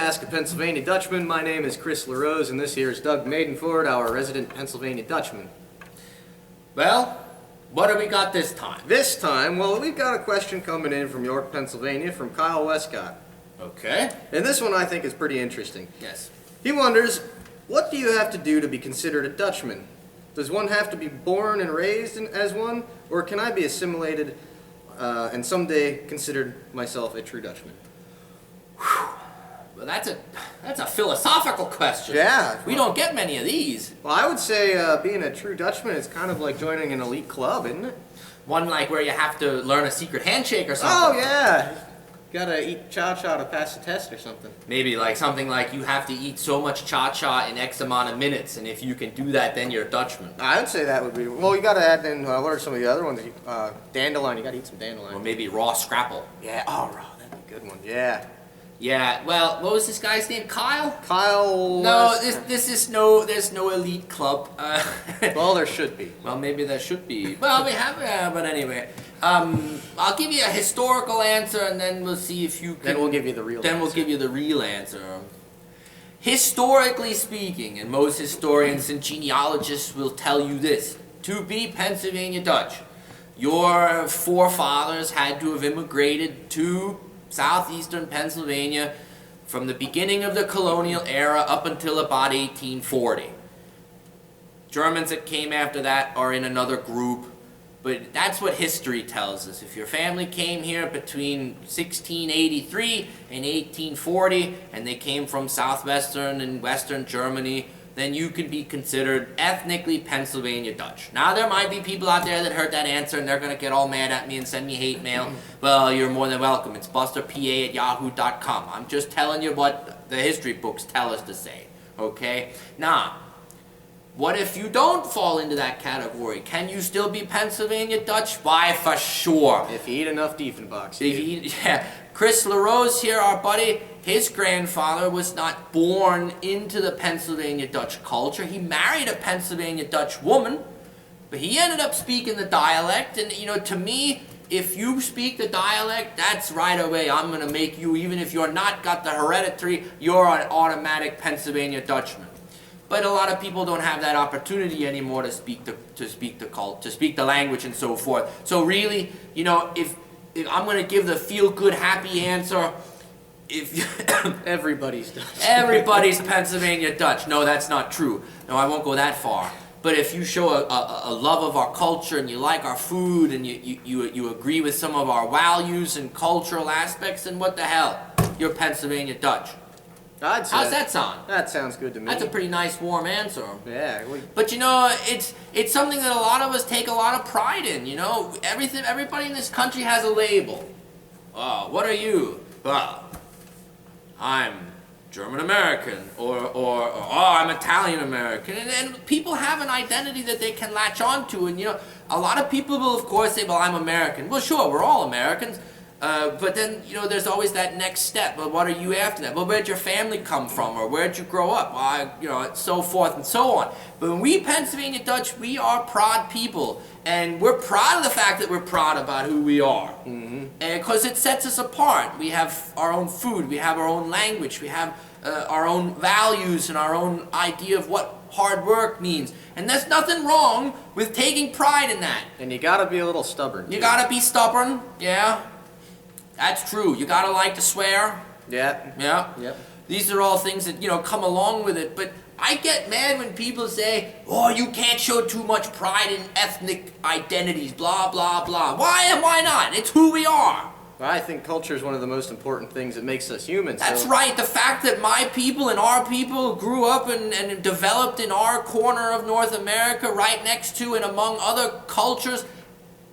Ask a Pennsylvania Dutchman. My name is Chris LaRose, and this here is Doug Maidenford, our resident Pennsylvania Dutchman. Well, what do we got this time? This time, well, we've got a question coming in from York, Pennsylvania, from Kyle Westcott. Okay. And this one I think is pretty interesting. Yes. He wonders, what do you have to do to be considered a Dutchman? Does one have to be born and raised as one, or can I be assimilated and someday considered myself a true Dutchman? Well, that's a philosophical question. Yeah. We don't get many of these. Well, I would say being a true Dutchman is kind of like joining an elite club, isn't it? One like where you have to learn a secret handshake or something. Oh, yeah. Gotta eat cha-cha to pass the test or something. Maybe like something like you have to eat so much cha-cha in X amount of minutes, and if you can do that, then you're a Dutchman. I would say that would be... Well, you gotta add in... what are some of the other ones? Dandelion. You gotta eat some dandelion. Or maybe raw scrapple. Yeah. Oh, raw. That'd be a good one. Yeah. Yeah, well, what was this guy's name? Kyle? Kyle... No, there's no elite club. Well, there should be. Well, maybe there should be. Well, we have, but anyway. I'll give you a historical answer, and then we'll see if you can... Then we'll give you the real answer. Then we'll give you the real answer. Historically speaking, and most historians and genealogists will tell you this, to be Pennsylvania Dutch, your forefathers had to have immigrated to southeastern Pennsylvania from the beginning of the colonial era up until about 1840. Germans that came after that are in another group, but that's what history tells us. If your family came here between 1683 and 1840, and they came from southwestern and western Germany, then you can be considered ethnically Pennsylvania Dutch. Now, there might be people out there that heard that answer and they're going to get all mad at me and send me hate mail. Well, you're more than welcome. It's busterpa@yahoo.com. I'm just telling you what the history books tell us to say, okay? Now, what if you don't fall into that category? Can you still be Pennsylvania Dutch? Why, for sure. If you eat enough Diefenbachs. Yeah. Chris LaRose here, our buddy, his grandfather was not born into the Pennsylvania Dutch culture. He married a Pennsylvania Dutch woman, but he ended up speaking the dialect. And, you know, to me, if you speak the dialect, that's right away. I'm going to make you, even if you're not got the hereditary, you're an automatic Pennsylvania Dutchman. But a lot of people don't have that opportunity anymore to speak the language and so forth. So really, you know, if I'm going to give the feel-good, happy answer, if everybody's Dutch. Everybody's Pennsylvania Dutch. No, that's not true. No, I won't go that far. But if you show a love of our culture and you like our food and you agree with some of our values and cultural aspects, then what the hell? You're Pennsylvania Dutch. I'd say How's that sound? That sounds good to me. That's a pretty nice, warm answer. Yeah. But you know, it's something that a lot of us take a lot of pride in. You know, everybody in this country has a label. What are you? Well, I'm German American, or I'm Italian American, and people have an identity that they can latch onto. And you know, a lot of people will of course say, well, I'm American. Well, sure, we're all Americans. But then, you know, there's always that next step. Well, what are you after that? Well, where'd your family come from? Or where'd you grow up? Well, you know, so forth and so on. But when we Pennsylvania Dutch, we are proud people. And we're proud of the fact that we're proud about who we are. Mm-hmm. And because it sets us apart. We have our own food. We have our own language. We have our own values and our own idea of what hard work means. And there's nothing wrong with taking pride in that. And you gotta be a little stubborn. You gotta be stubborn, yeah. That's true. You gotta like to swear. Yeah. Yeah. Yep. These are all things that, you know, come along with it. But I get mad when people say, oh, you can't show too much pride in ethnic identities, blah, blah, blah. Why not? It's who we are. Well, I think culture is one of the most important things that makes us human. That's right. The fact that my people and our people grew up and developed in our corner of North America right next to and among other cultures,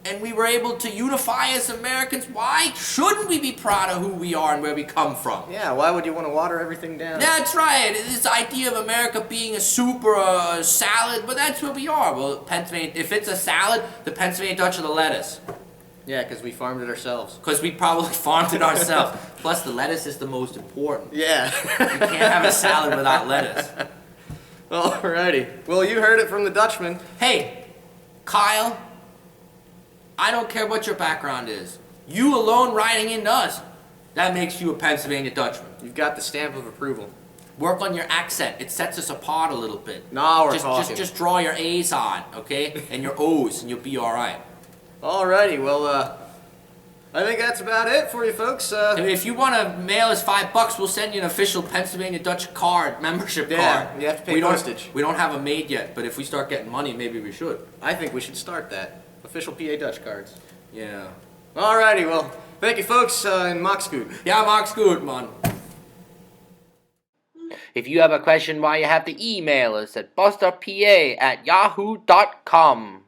and we were able to unify as Americans, why shouldn't we be proud of who we are and where we come from? Yeah, why would you want to water everything down? That's right. This idea of America being a soup or a salad, but that's what we are. Well, Pennsylvania, if it's a salad, the Pennsylvania Dutch are the lettuce. Yeah, because we farmed it ourselves. Because we probably farmed it ourselves. Plus, the lettuce is the most important. Yeah. You can't have a salad without lettuce. Alrighty. Well, you heard it from the Dutchman. Hey, Kyle, I don't care what your background is. You alone writing into us. That makes you a Pennsylvania Dutchman. You've got the stamp of approval. Work on your accent. It sets us apart a little bit. Now we're just, talking. Just draw your A's on, okay? And your O's, and you'll be all right. Alrighty, well, I think that's about it for you folks. And if you want to mail us $5, we'll send you an official Pennsylvania Dutch card, membership Yeah, card. you have to pay postage. We don't have them made yet, but if we start getting money, maybe we should. I think we should start that. Official PA Dutch cards. Yeah. Alrighty, well, thank you folks, and Max gut. Ja, Max gut, man. If you have a question, why you have to email us at busterpa@yahoo.com.